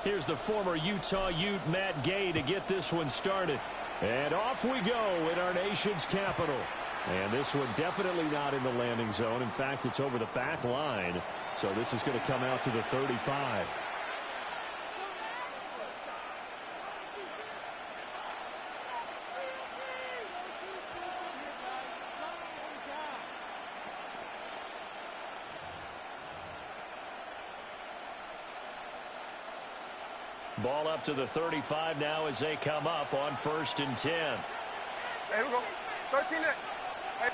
Here's the former Utah Ute, Matt Gay, to get this one started. And off we go in our nation's capital. And this one definitely not in the landing zone. In fact, it's over the back line. So this is going to come out to the 35. Ball up to the 35 now as they come up on 1st and 10. Hey, we go. 13 there. Hey,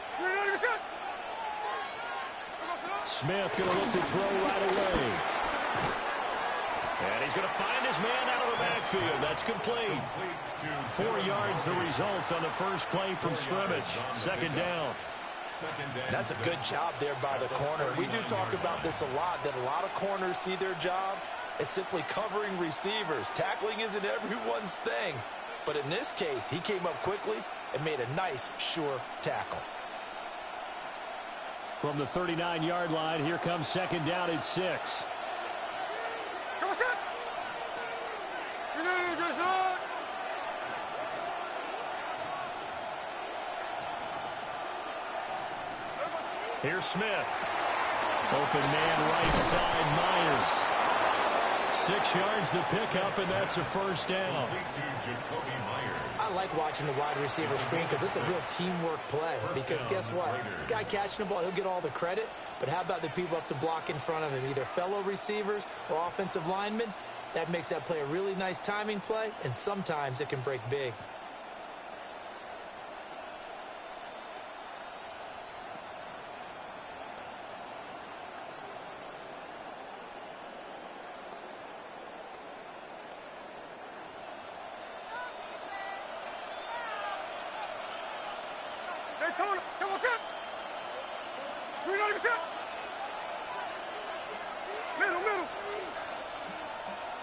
Smith going to look to throw right away. And he's going to find his man out of the backfield. That's complete. 4 yards the result on the first play from scrimmage. 2nd down. That's a good job there by the corner. We do talk about this a lot, that a lot of corners see their job as simply covering receivers. Tackling isn't everyone's thing. But in this case, he came up quickly and made a nice, sure tackle. From the 39-yard line, here comes 2nd down at 6. Here's Smith. Open man right side, Myers. 6 yards the pickup, and that's a 1st down. I like watching the wide receiver screen because it's a real teamwork play. Because guess what? The guy catching the ball, he'll get all the credit. But how about the people up to block in front of him, either fellow receivers or offensive linemen? That makes that play a really nice timing play, and sometimes it can break big.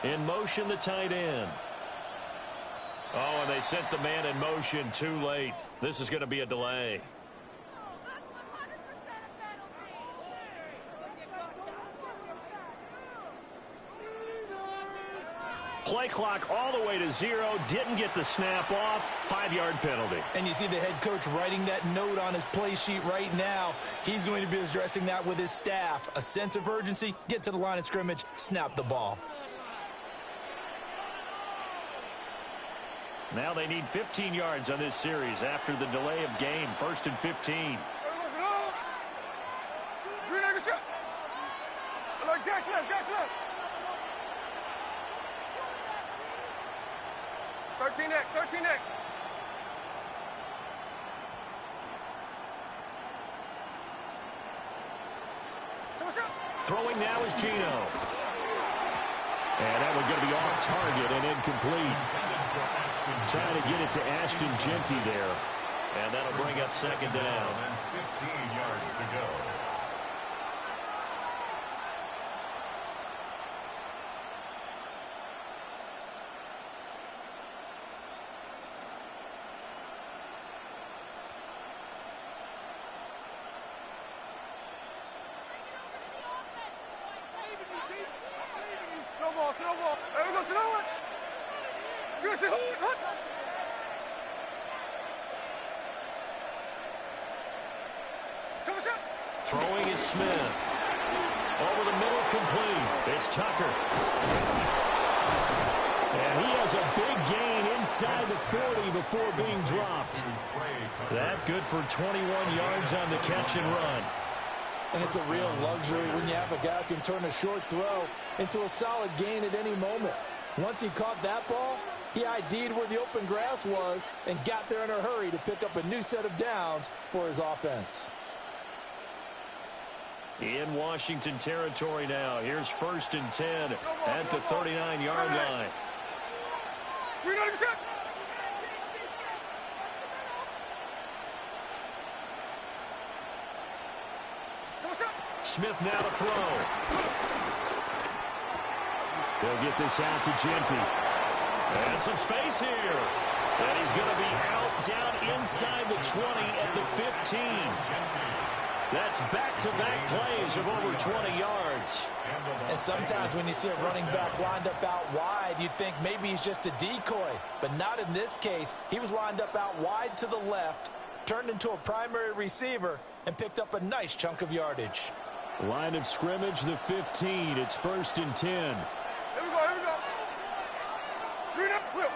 In motion, the tight end. Oh, and they sent the man in motion too late. This is going to be a delay. Play clock all the way to 0. Didn't get the snap off. 5-yard penalty. And you see the head coach writing that note on his play sheet right now. He's going to be addressing that with his staff. A sense of urgency. Get to the line of scrimmage. Snap the ball. Now they need 15 yards on this series after the delay of game. 1st and 15. Throwing now is Gino. And that one's going to be off target and incomplete. Trying to get it to Ashton Genty there. And that'll bring up 2nd down. 15 yards to go. Throwing is Smith. Over the middle, complete. It's Tucker. And he has a big gain inside the 40 before being dropped. That good for 21 yards on the catch and run. And it's a real luxury when you have a guy who can turn a short throw into a solid gain at any moment. Once he caught that ball, he ID'd where the open grass was and got there in a hurry to pick up a new set of downs for his offense. In Washington territory now. Here's 1st and 10 at the 39-yard line. Smith now to throw. They'll get this out to Genty. And some space here. And he's going to be out down inside the 20 at the 15. That's back-to-back plays of over 20 yards. yards. And sometimes when you see a running back lined up out wide, you'd think maybe he's just a decoy. But not in this case. He was lined up out wide to the left, turned into a primary receiver, and picked up a nice chunk of yardage. Line of scrimmage, the 15. It's 1st and 10. Here we go, here we go. Green up, whip.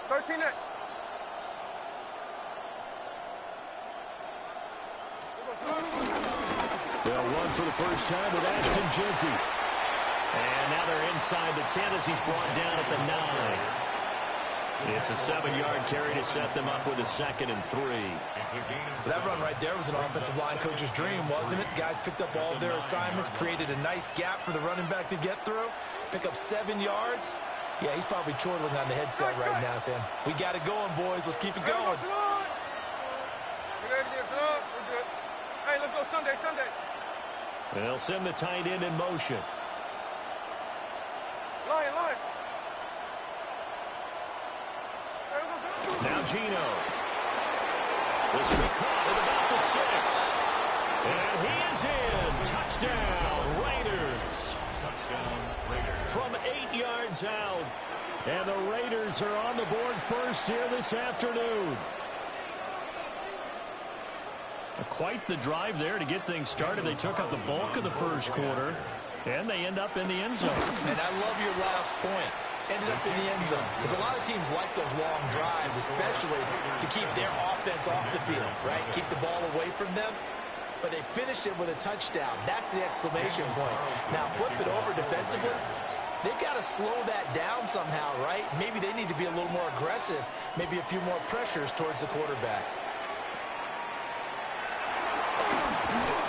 Thirteen. They'll run for the first time with Ashton Jeanty. And now they're inside the 10 as he's brought down at the 9. It's a 7-yard carry to set them up with a 2nd and 3. That run right there was an offensive line coach's dream, wasn't it? Guys picked up all of their assignments, created a nice gap for the running back to get through, pick up 7 yards. Yeah, he's probably chortling on the headset right now, Sam. We got it going, boys. Let's keep it going. Hey, let's go Sunday. They'll send the tight end in motion. Lion. Now Gino. This will be caught at about the 6. And he is in. Touchdown, Raiders. Touchdown, Raiders. From 8 yards out. And the Raiders are on the board first here this afternoon. Quite the drive there to get things started. They took up the bulk of the first quarter, and they end up in the end zone. And I love your last point. Ended up in the end zone. Because a lot of teams like those long drives, especially to keep their offense off the field, right? Keep the ball away from them. But they finished it with a touchdown. That's the exclamation point. Now flip it over defensively. They've got to slow that down somehow, right? Maybe they need to be a little more aggressive. Maybe a few more pressures towards the quarterback.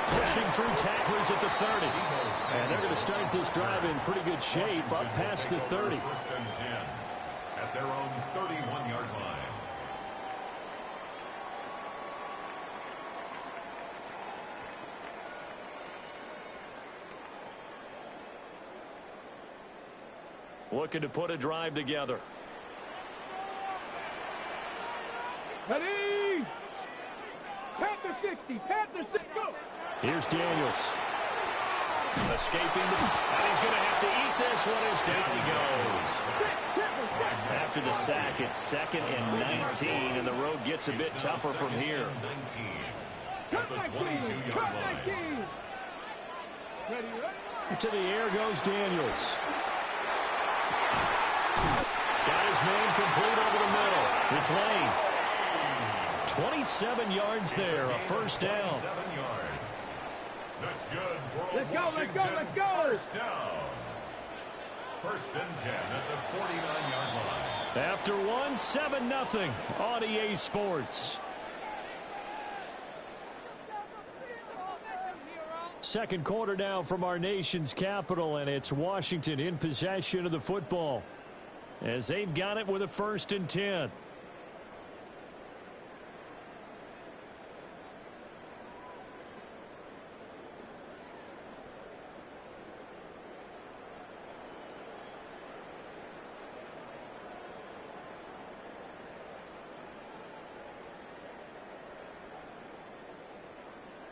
Pushing through tacklers at the 30. And they're going to start this drive in pretty good shape up past the 30. 1st and 10 at their own 31-yard line. Looking to put a drive together. Ready? Panther 60, Panther 60, go! Here's Daniels. Escaping. And he's going to have to eat this one as down he goes. After the sack, it's 2nd and 19, and the road gets a bit tougher from here. 19 at the 22-yard line. Ready? To the air goes Daniels. Got his man complete over the middle. It's Lane. 27 yards there, a first down. 7 yards. That's good for a Let's go. First down. 1st and 10 at the 49-yard line. After 7-0 on EA Sports. Second quarter now from our nation's capital, and it's Washington in possession of the football as they've got it with a 1st and 10.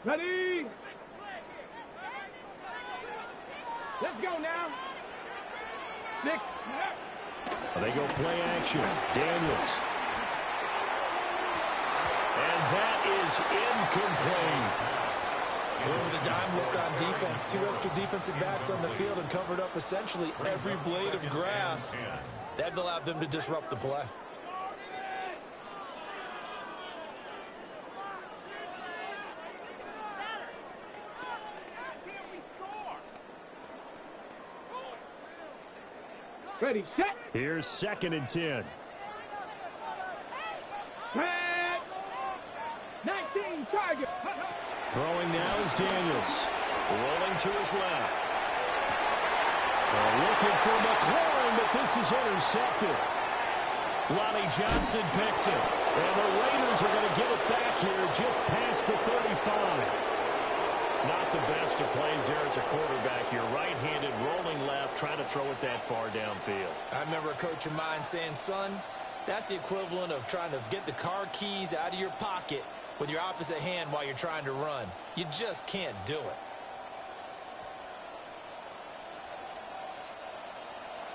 Ready? Let's go now. 6. They go play action. Daniels. And that is incomplete. Oh, the dime looked on defense. 2 extra defensive backs on the field and covered up essentially every blade of grass. That allowed them to disrupt the play. Ready, set. Here's 2nd and 10. Pat. 19, target. Throwing now is Daniels. Rolling to his left. Looking for McLaurin, but this is intercepted. Lonnie Johnson picks it. And the Raiders are going to get it back here just past the 35. Not the best of plays there as a quarterback. You're right-handed, rolling left, trying to throw it that far downfield. I remember a coach of mine saying, son, that's the equivalent of trying to get the car keys out of your pocket with your opposite hand while you're trying to run. You just can't do it.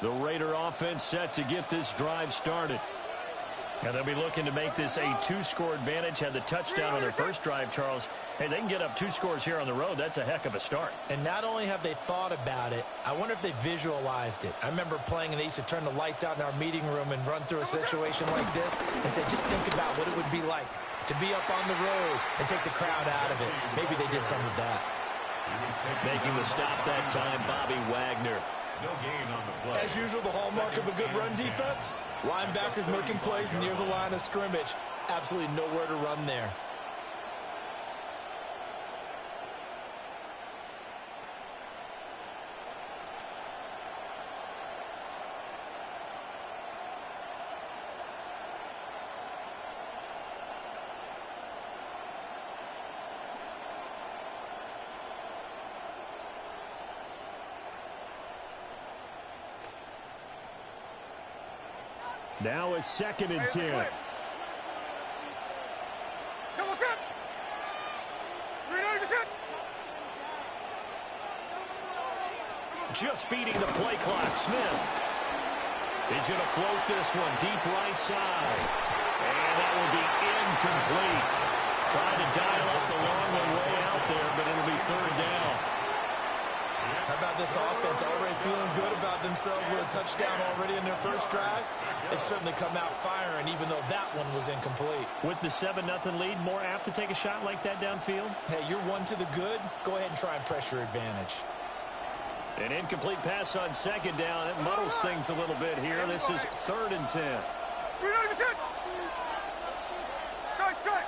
The Raider offense set to get this drive started. And they'll be looking to make this a two-score advantage. Had the touchdown on their first drive, Charles. Hey, they can get up 2 scores here on the road. That's a heck of a start. And not only have they thought about it, I wonder if they visualized it. I remember playing, and they used to turn the lights out in our meeting room and run through a situation like this and say, just think about what it would be like to be up on the road and take the crowd out of it. Maybe they did some of that. Making the stop that time, Bobby Wagner. No gain on the play. As usual, the hallmark of a good run defense, linebackers making plays near the line of scrimmage. Absolutely nowhere to run there. Now a 2nd and 10. Just beating the play clock. Smith. He's going to float this one deep right side. And that will be incomplete. Trying to dial up the long way out there, but it'll be 3rd down. How about this offense already feeling good about themselves with a touchdown already in their first drive? They've certainly come out firing, even though that one was incomplete. With the 7-0 lead, more apt to take a shot like that downfield? Hey, you're 1 to the good. Go ahead and try and pressure advantage. An incomplete pass on 2nd down. It muddles things a little bit here. This is 3rd and 10. Strike.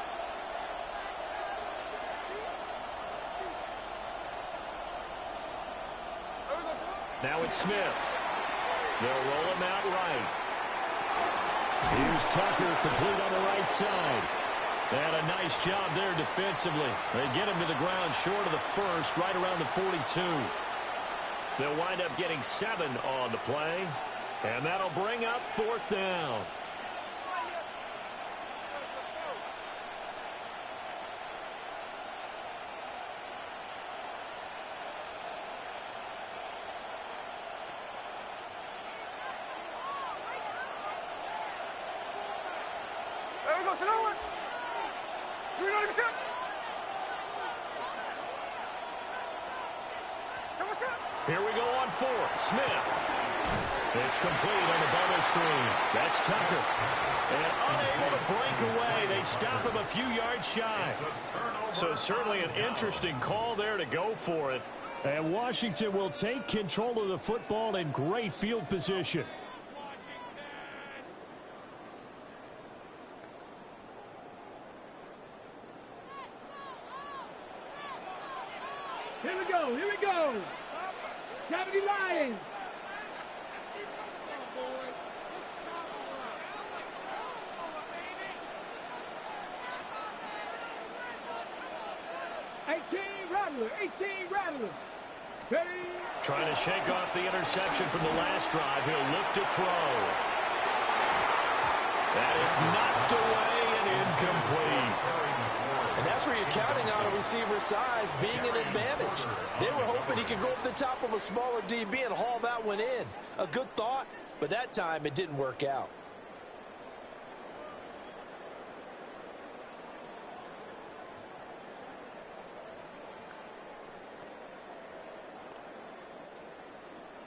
Now it's Smith. They'll roll him out right. Here's Tucker, complete on the right side. They had a nice job there defensively. They get him to the ground short of the first, right around the 42. They'll wind up getting 7 on the play, and that'll bring up 4th down. Here we go on 4th. Smith. It's complete on the bubble screen. That's Tucker. And unable to break away. They stop him a few yards shy. So certainly an interesting call there to go for it. And Washington will take control of the football in great field position. Here we go. Cavity Lions. Rattler. Steady. Trying to shake off the interception from the last drive. He'll look to throw. And it's knocked away and incomplete. And that's where you're counting on a receiver's size being an advantage. They were hoping he could go up the top of a smaller DB and haul that one in. A good thought, but that time it didn't work out.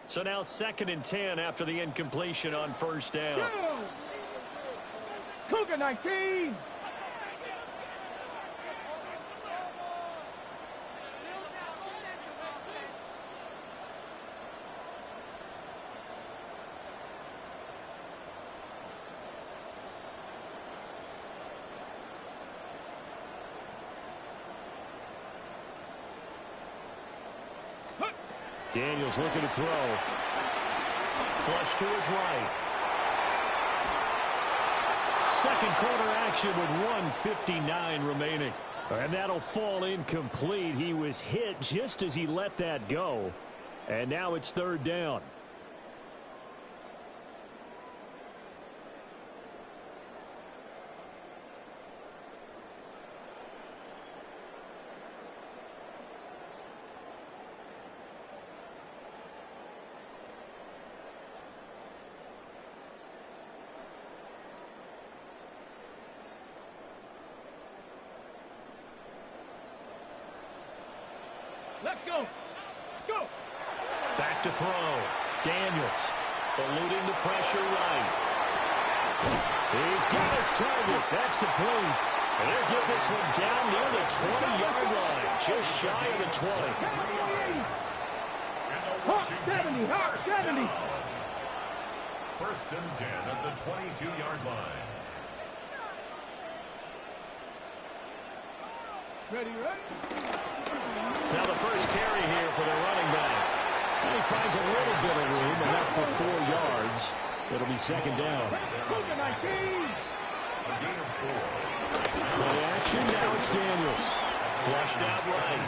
So now 2nd and 10 after the incompletion on 1st down. Go. Cougar 19. Daniels looking to throw. Flush to his right. Second quarter action with 1:59 remaining. And that'll fall incomplete. He was hit just as he let that go. And now it's 3rd down. Let's go. Let's go. Back to throw. Daniels eluding the pressure right. He's got his target. That's complete. And they'll get this one down near the 20-yard line, just shy of the 20. Hawk 70, Hawk 70. First and 10 at the 22-yard line. Ready, ready? Now the first carry here for the running back. And he finds a little bit of room, enough for 4 yards. It'll be second down. Play action, now it's Daniels. Flushed out right.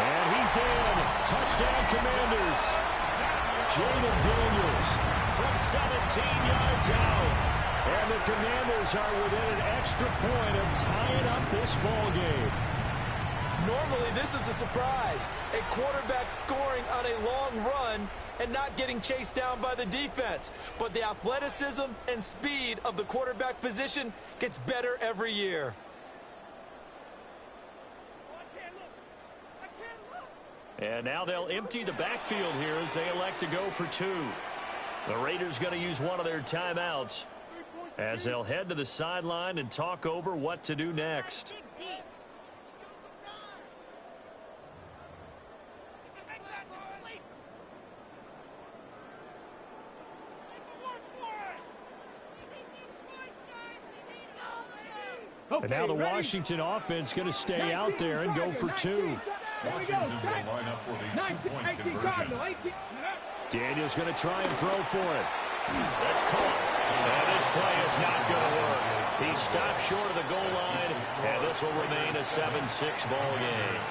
And he's in. Touchdown, Commanders. Jaden Daniels from 17 yards out. And the Commanders are within an extra point of tying up this ball game. Normally, this is a surprise. A quarterback scoring on a long run and not getting chased down by the defense. But the athleticism and speed of the quarterback position gets better every year. And now they'll empty the backfield here as they elect to go for 2. The Raiders going to use one of their timeouts as they'll head to the sideline and talk over what to do next. And now the Washington offense going to stay out there and go for 2. Washington will line up for the 2-point conversion. Daniels going to try and throw for it. That's caught. And this play is not going to work. He stopped short of the goal line, and this will remain a 7-6 ball game.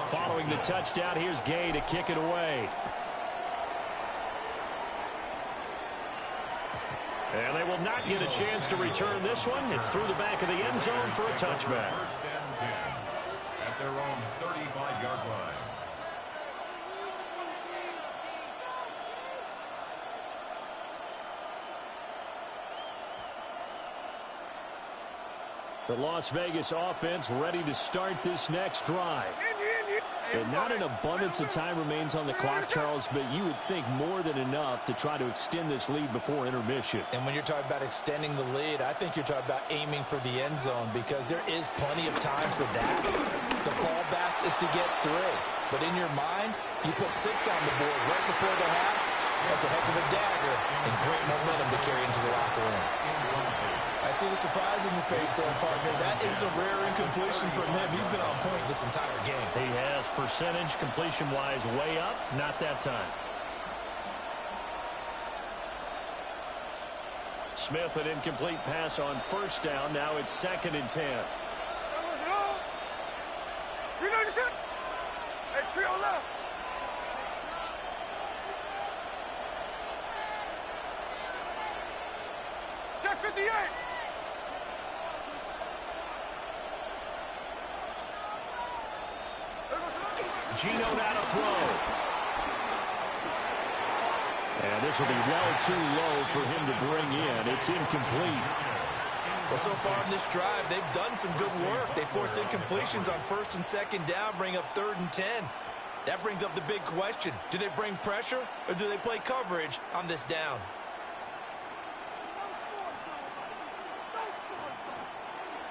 Following the touchdown, here's Gay to kick it away. And they will not get a chance to return this one. It's through the back of the end zone for a touchback. First and 10 at their own 35-yard line. The Las Vegas offense ready to start this next drive. And not an abundance of time remains on the clock, Charles, but you would think more than enough to try to extend this lead before intermission. And when you're talking about extending the lead, I think you're talking about aiming for the end zone because there is plenty of time for that. The fallback is to get 3. But in your mind, you put 6 on the board right before the half. That's a heck of a dagger and great momentum to carry into the locker room. I see the surprise in your face there, partner. That is a rare incompletion from him. He's been on point this entire game. He has percentage completion-wise way up. Not that time. Smith, an incomplete pass on first down. Now it's 2nd and 10. Hey, trio left. Check 58. Gino now to throw. And this will be well too low for him to bring in. It's incomplete. Well, so far in this drive, they've done some good work. They force incompletions on 1st and 2nd down, bring up 3rd and 10. That brings up the big question. Do they bring pressure or do they play coverage on this down?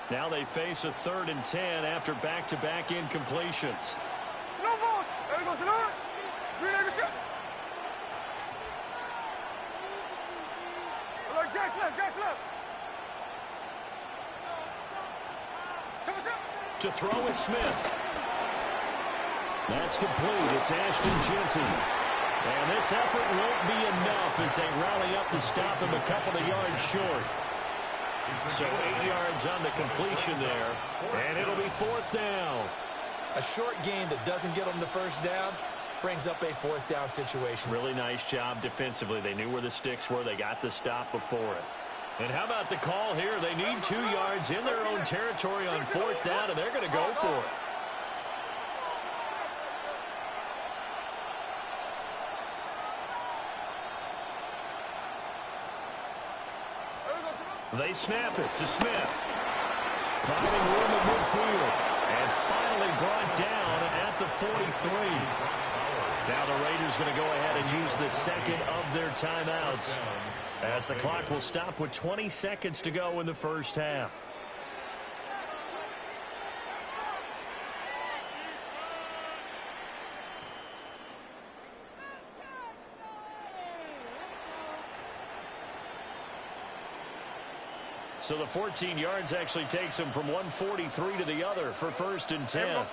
Now they face a 3rd and 10 after back-to-back incompletions. No balls. There goes it on. Like Jack's left. To throw is Smith. That's complete. It's Ashton Genty. And this effort won't be enough as they rally up to stop him a couple of yards short. So 8 yards on the completion there, and it'll be fourth down. A short gain that doesn't get them the first down brings up a fourth down situation. Really nice job defensively. They knew where the sticks were. They got the stop before it. And how about the call here? They need 2 yards in their own territory on fourth down, and they're going to go for it. They snap it to Smith. Finding room at midfield. And finally brought down at the 43. Now the Raiders going to go ahead and use the second of their timeouts, as the clock will stop with 20 seconds to go in the first half. So the 14 yards actually takes them from 143 to the other for first and 10.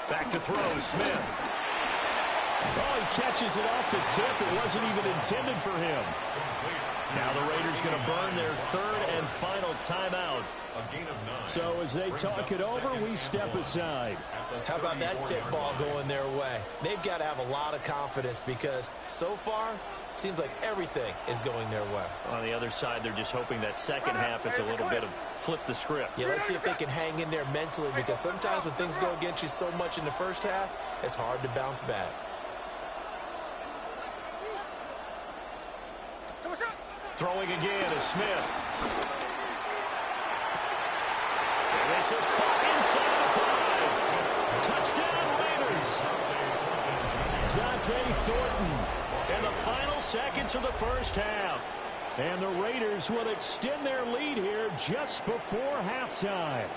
Back to throw, Smith. Oh, he catches it off the tip. It wasn't even intended for him. Now the Raiders going to burn their third and final timeout. So as they talk it over, we step aside. How about that tip ball going their way? They've got to have a lot of confidence because so far, seems like everything is going their way. On the other side, they're just hoping that second half it's a little bit of flip the script. Yeah, let's see if they can hang in there mentally, because sometimes when things go against you so much in the first half, it's hard to bounce back. Throwing again is Smith. And this is caught inside the 5. Touchdown Raiders. Dante Thornton in the final seconds of the first half. And the Raiders will extend their lead here just before halftime.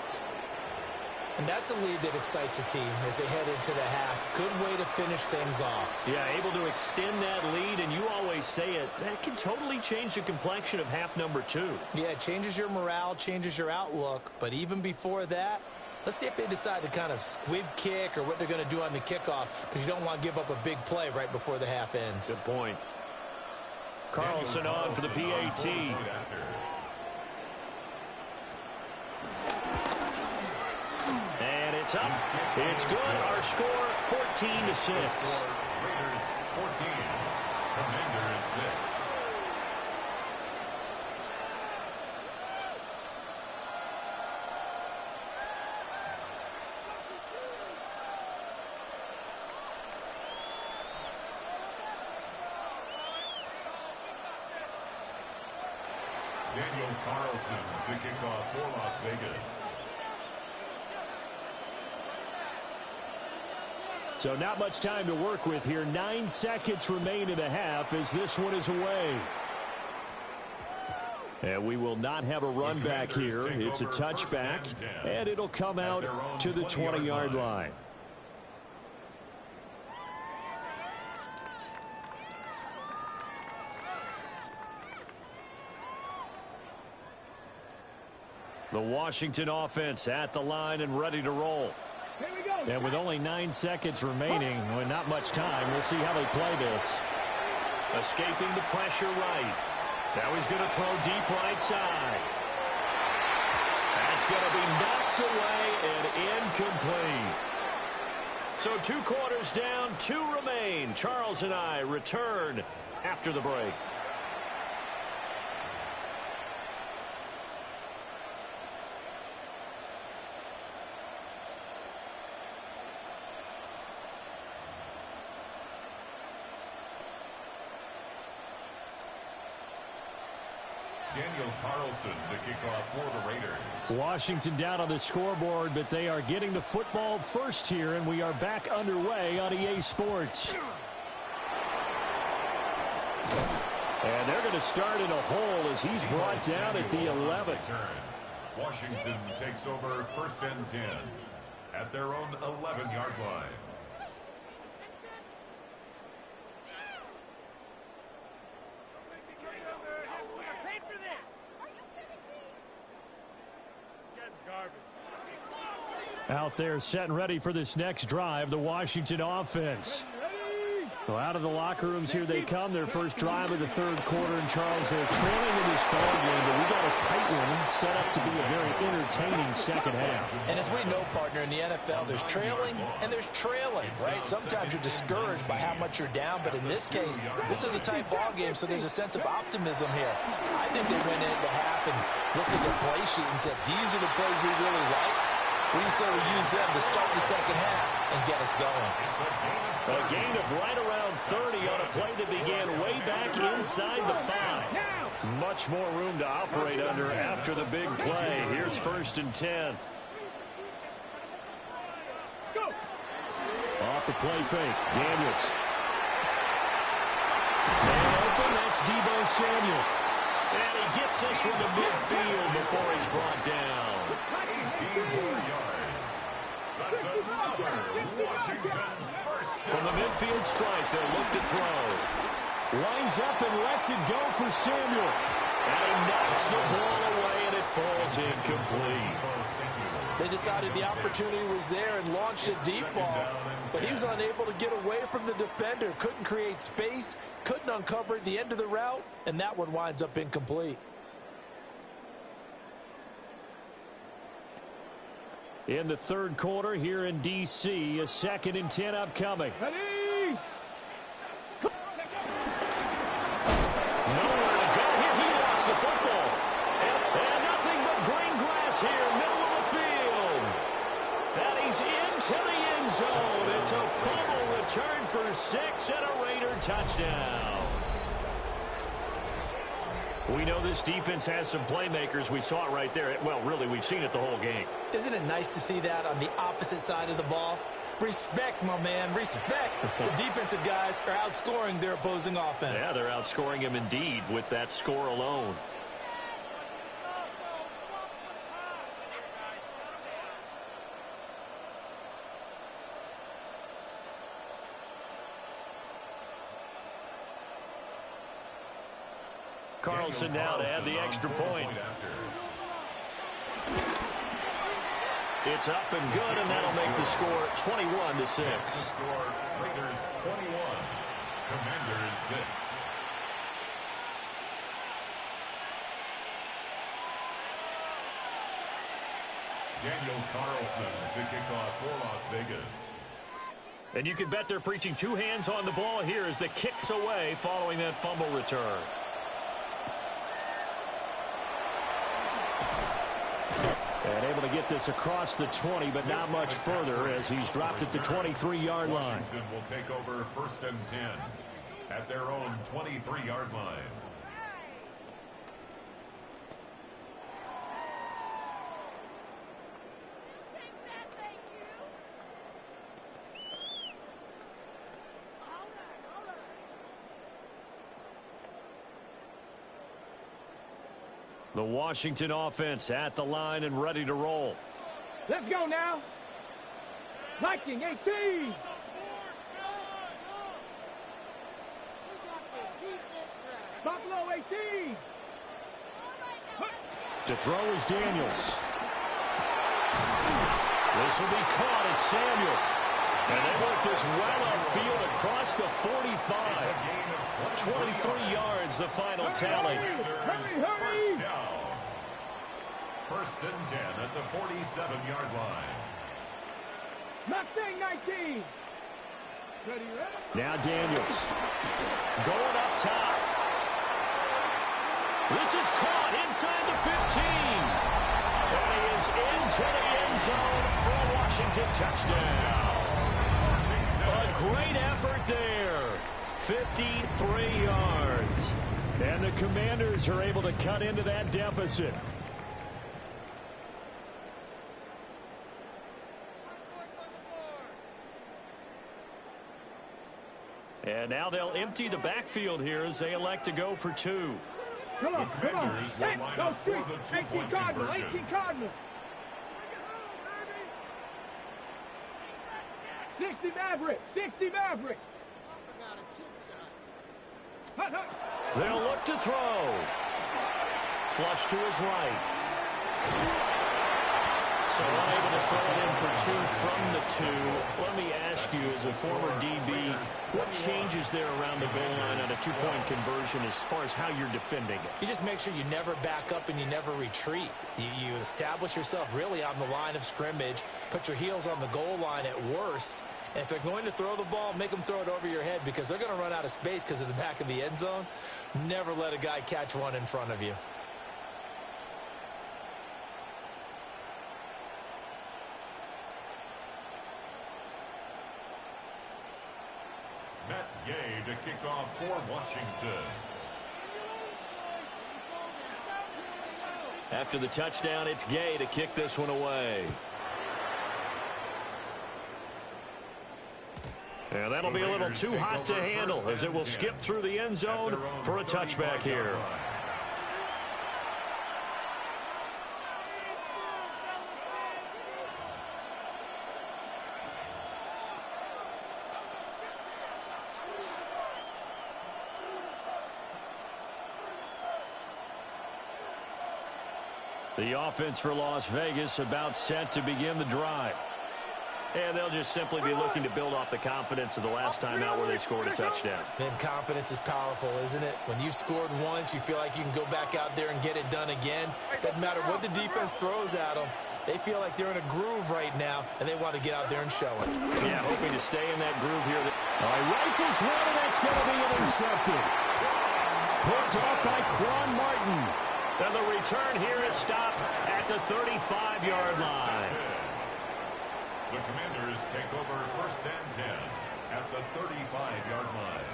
And that's a lead that excites a team as they head into the half. Good way to finish things off. Yeah, able to extend that lead, and you always say it, that can totally change the complexion of half number 2. Yeah, it changes your morale, changes your outlook. But even before that, let's see if they decide to kind of squib kick or what they're going to do on the kickoff, because you don't want to give up a big play right before the half ends. Good point. Carlson on for the PAT. And it's up. It's good. Our score 14-6. Raiders 14. Commanders 6. Daniel Carlson to kick off for Las Vegas. So not much time to work with here. 9 seconds remain in the half as this one is away. And we will not have a run back here. It's a touchback, and it'll come out to the 20-yard line. The Washington offense at the line and ready to roll. Here we go. And with only 9 seconds remaining, with not much time, we'll see how they play this. Escaping the pressure right. Now he's going to throw deep right side. That's going to be knocked away and incomplete. So 2 quarters down, 2 remain. Charles and I return after the break. Daniel Carlson to kick off for the Raiders. Washington down on the scoreboard, but they are getting the football first here, and we are back underway on EA Sports. And they're going to start in a hole as he's brought down at the 11. Washington takes over first and 10 at their own 11-yard line. Out there set and ready for this next drive, the Washington offense. Well, out of the locker rooms here they come. Their first drive of the third quarter. And, Charles, they're trailing in this ball game, but we got a tight one set up to be a very entertaining second half. And as we know, partner, in the NFL, there's trailing and there's trailing, right? Sometimes you're discouraged by how much you're down, but in this case, this is a tight ball game, so there's a sense of optimism here. I think they went into half and looked at the play sheet and said, these are the plays we really like. We say we use them to start the second half and get us going. A gain of right around 30 on a play that began way back inside the 5. Much more room to operate under after the big play. Here's 1st and 10. Off the play fake. Daniels. And open, that's Deebo Samuel. And he gets this one to midfield before he's brought down. 18 more yards. That's another Washington first down. From the midfield strike, they'll look to throw. Lines up and lets it go for Samuel. And he knocks the ball away, and it falls incomplete. They decided the opportunity was there and launched a deep ball, but he was unable to get away from the defender. Couldn't create space, couldn't uncover at the end of the route, and that one winds up incomplete. In the third quarter here in D.C., a 2nd and 10 upcoming. Ready? Nowhere to go here. He lost the football. And nothing but green grass here, middle of the field. And he's into the end zone. It's a fumble return for 6 and a Raider touchdown. We know this defense has some playmakers. We saw it right there. Well, really, we've seen it the whole game. Isn't it nice to see that on the opposite side of the ball? Respect, my man, respect. The defensive guys are outscoring their opposing offense. Yeah, they're outscoring him indeed with that score alone. Carlson now to add the extra point. It's up and good, and that'll make the score 21-6. Raiders 21, Commanders 6. Daniel Carlson to kick off for Las Vegas. And you can bet they're preaching 2 hands on the ball here as the kick's away following that fumble return. And able to get this across the 20, but not much further as he's dropped at the 23-yard line. Washington will take over 1st and 10 at their own 23-yard line. The Washington offense at the line and ready to roll. Let's go now. Viking 18. Buffalo 18. To throw is Daniels. This will be caught. It's Samuel. And they work this well upfield across the 45. 23 yards, the final tally. First down. 1st and 10 at the 47-yard line. Mustang 19. Ready. Now Daniels. Going up top. This is caught inside the 15. And he is into the end zone for a Washington touchdown. A great effort there. 53 yards. And the Commanders are able to cut into that deficit. And now they'll empty the backfield here as they elect to go for 2. Come on, come on. Commanders will line up for the 2-point conversion. 18 Cardinals. 60 Mavericks. 60 Mavericks. They'll look to throw. Flush to his right. So unable to throw it in for two from the two. Let me ask you, as a former DB, what changes there around the goal line on a two-point conversion as far as how you're defending it? You just make sure you never back up and you never retreat. You establish yourself really on the line of scrimmage, put your heels on the goal line at worst, and if they're going to throw the ball, make them throw it over your head because they're going to run out of space because of the back of the end zone. Never let a guy catch one in front of you. Matt Gay to kick off for Washington. After the touchdown, it's Gay to kick this one away. And that'll be a little too hot to handle as it will skip through the end zone for a touchback here. The offense for Las Vegas about set to begin the drive. And they'll just simply be looking to build off the confidence of the last time out where they scored a touchdown. Man, confidence is powerful, isn't it? When you've scored once, you feel like you can go back out there and get it done again. Doesn't matter what the defense throws at them. They feel like they're in a groove right now, and they want to get out there and show it. Yeah, hoping to stay in that groove here. All right, rifles one, and that's going to be intercepted. Picked off by Quan Martin. And the return here is stopped at the 35-yard line. The Commanders take over 1st and 10 at the 35-yard line.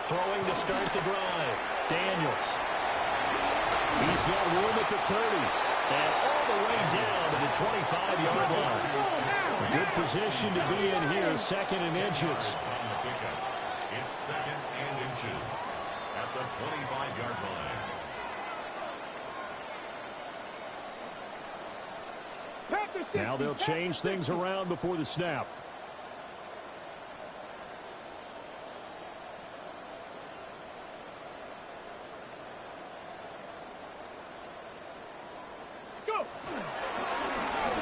Throwing to start the drive. Daniels. He's got room at the 30. And all the way down to the 25-yard line. Good position to be in here, 2nd and inches. It's 2nd and inches at the 25-yard line. Now they'll change things around before the snap.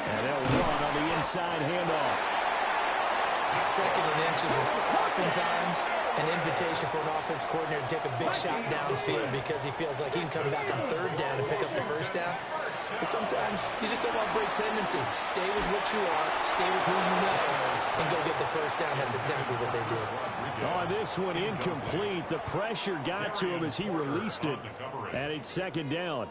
And they'll run on the inside handoff. 2nd and inches is oftentimes an invitation for an offense coordinator to take a big shot downfield because he feels like he can come back on 3rd down and pick up the 1st down. But sometimes you just don't want great tendency. Stay with what you are, stay with who you know, and go get the 1st down. That's exactly what they did. On this one, incomplete. The pressure got to him as he released it. And it's 2nd down.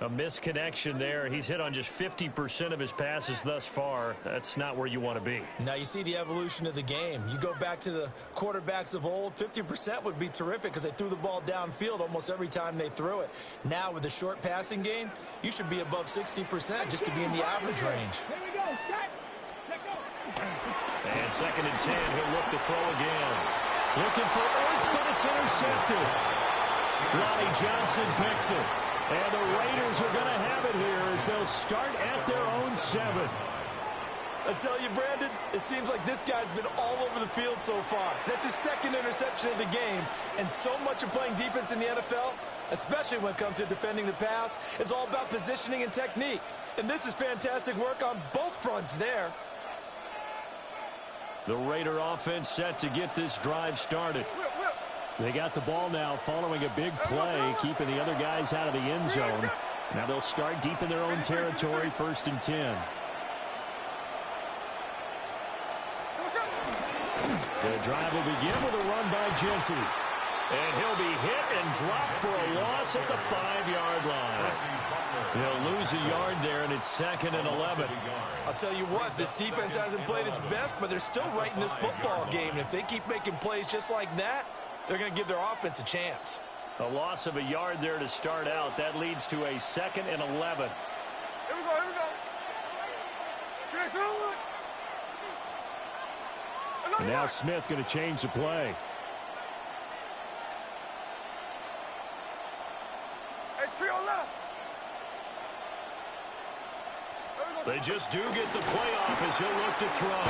A misconnection there. He's hit on just 50% of his passes thus far. That's not where you want to be. Now you see the evolution of the game. You go back to the quarterbacks of old, 50% would be terrific because they threw the ball downfield almost every time they threw it. Now with the short passing game, you should be above 60% just to be in the average range. And 2nd and 10, he'll look to throw again. Looking for Ertz, but it's intercepted. Lonnie Johnson picks it. And the Raiders are going to have it here as they'll start at their own 7. I tell you, Brandon, it seems like this guy's been all over the field so far. That's his 2nd interception of the game. And so much of playing defense in the NFL, especially when it comes to defending the pass, is all about positioning and technique. And this is fantastic work on both fronts there. The Raider offense set to get this drive started. They got the ball now following a big play, keeping the other guys out of the end zone. Now they'll start deep in their own territory, 1st and 10. The drive will begin with a run by Genty. And he'll be hit and dropped for a loss at the 5-yard line. They'll lose a yard there, and it's 2nd and 11. I'll tell you what, this defense hasn't played its best, but they're still right in this football game. And if they keep making plays just like that, they're going to give their offense a chance. A loss of a yard there to start out. That leads to a 2nd and 11. Here we go, here we go. And now Smith going to change the play. Hey, trio left. There we go, They just do get the play off as he'll look to throw.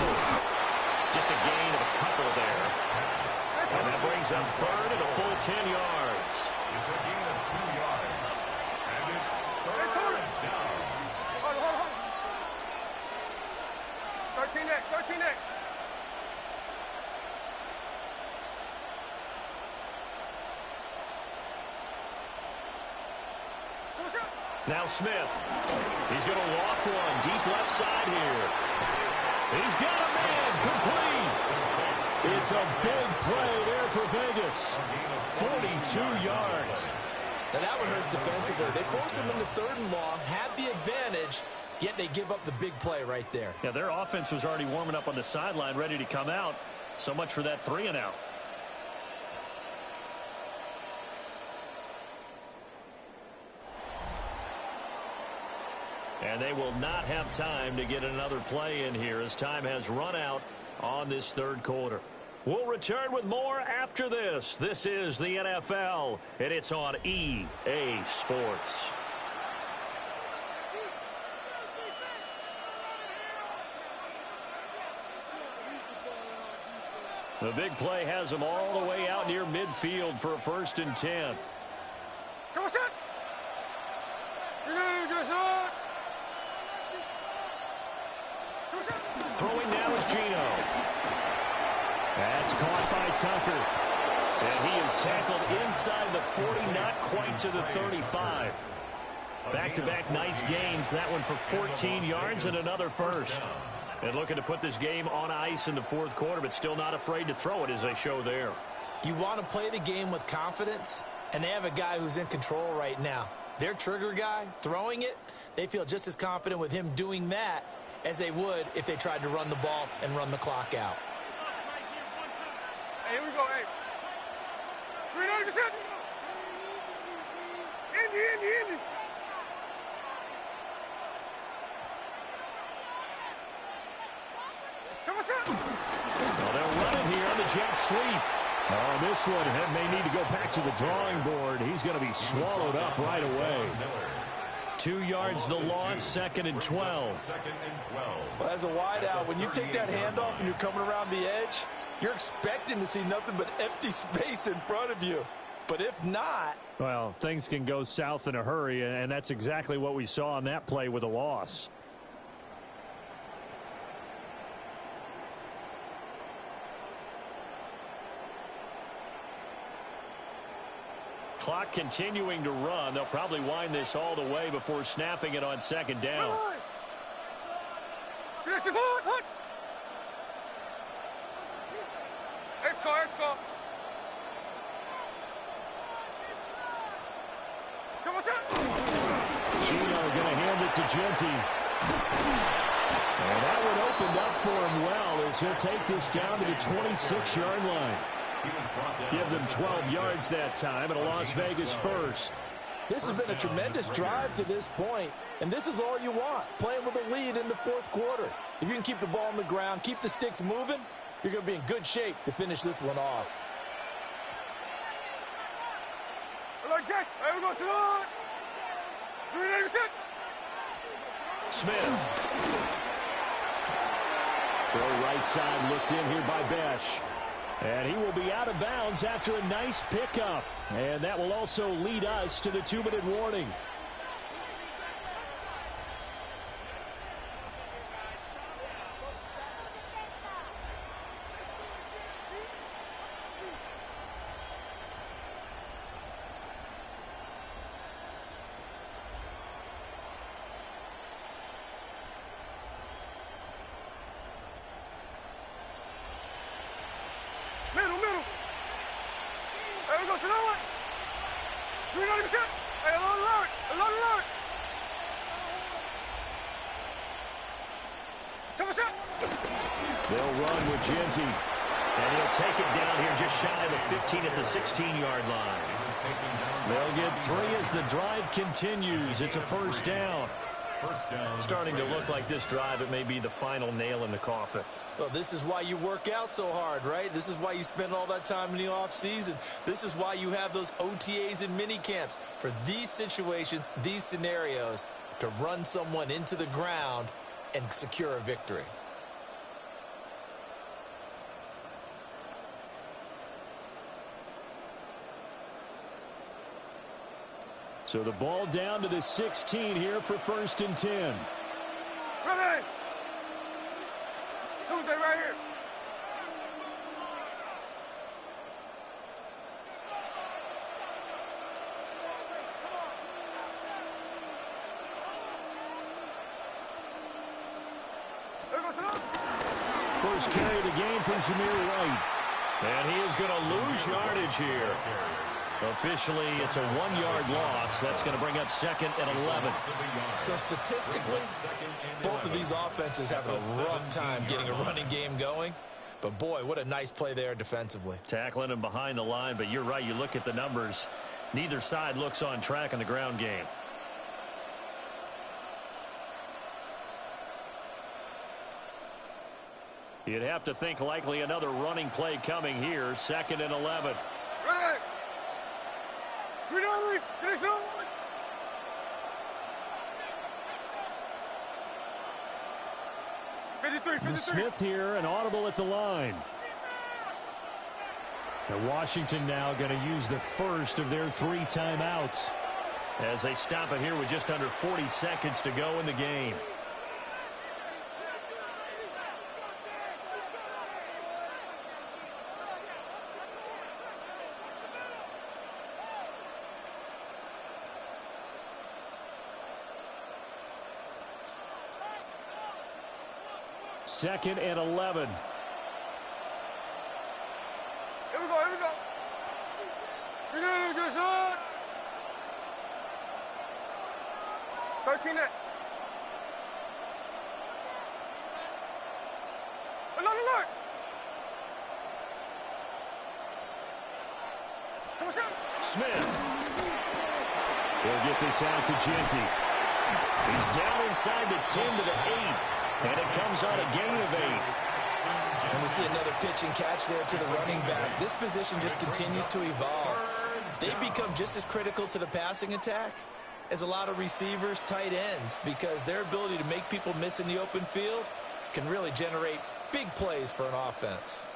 Just a gain of a couple there. And that brings up third and a full 10 yards. It's a gain of 2 yards. And it's third down. Hold. 13 next. Now Smith. He's going to loft one deep left side here. He's got a man complete. It's a big play there for Vegas. 42 yards. Now that one hurts defensively. They force him into third and long, had the advantage, yet they give up the big play right there. Yeah, their offense was already warming up on the sideline, ready to come out. So much for that 3 and out. And they will not have time to get another play in here as time has run out on this third quarter. We'll return with more after this. This is the NFL, and it's on EA Sports. The big play has them all the way out near midfield for a 1st and 10. Throwing now is Gino. That's caught by Tucker. And he is tackled inside the 40, not quite to the 35. Back-to-back nice gains. That one for 14 yards and another first. And looking to put this game on ice in the fourth quarter, but still not afraid to throw it as they show there. You want to play the game with confidence, and they have a guy who's in control right now. Their trigger guy, throwing it, they feel just as confident with him doing that as they would if they tried to run the ball and run the clock out. Hey, here we go, hey. 300%. Indy. Well, they'll run it here on the jet sweep. Oh, this one may need to go back to the drawing board. He's going to be swallowed up right away. 2 yards the loss, 2nd and 12. Well, as a wideout, when you take that handoff and you're coming around the edge, you're expecting to see nothing but empty space in front of you. But if not... Well, things can go south in a hurry, and that's exactly what we saw on that play with a loss. Clock continuing to run. They'll probably wind this all the way before snapping it on 2nd down. Let's go. Gino going to hand it to Genty. And that one opened up for him well as he'll take this down to the 26-yard line. Give them 12 yards that time and a Las Vegas first. This has been a tremendous drive to this point, and this is all you want, playing with a lead in the fourth quarter. If you can keep the ball on the ground, keep the sticks moving, you're going to be in good shape to finish this one off. Smith. Throw right side looked in here by Besh. And he will be out of bounds after a nice pickup. And that will also lead us to the 2-minute warning. Middle. There we go, Sonoma. 300%. Hey, alert. They'll run with Genty. And he'll take it down here just shy of the 15 at the 16-yard line. They'll get 3 as the drive continues. It's a first down. Starting to look like this drive, it may be the final nail in the coffin. Well, this is why you work out so hard, right? This is why you spend all that time in the offseason. This is why you have those OTAs and mini camps. For these situations, these scenarios, to run someone into the ground and secure a victory. So the ball down to the 16 here for 1st and 10. Ready? Tuesday right here. First carry of the game for Zamir White. And he is going to lose yardage here. Officially, it's a 1-yard loss. That's going to bring up 2nd and 11. So statistically, both of these offenses having a rough time getting a running game going. But boy, what a nice play there defensively. Tackling him behind the line, but you're right. You look at the numbers. Neither side looks on track in the ground game. You'd have to think likely another running play coming here. 2nd and 11. Ready? Ready? Finish it on. Smith here, an audible at the line. And Washington now going to use the first of their 3 timeouts as they stop it here with just under 40 seconds to go in the game. Second and 11. Here we go, here we go. We got a good shot. 13 net. Alert. Smith. He'll get this out to Genty. He's down inside the 10 to the 8. And it comes on a gain of 8. And we see another pitch and catch there to the running back. This position just continues to evolve. They become just as critical to the passing attack as a lot of receivers, tight ends, because their ability to make people miss in the open field can really generate big plays for an offense.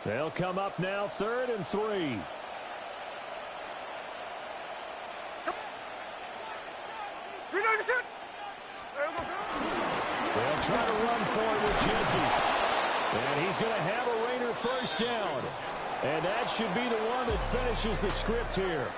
They'll come up now 3rd and 3. They'll try to run for it with Genty. And he's going to have a Raider first down. And that should be the one that finishes the script here.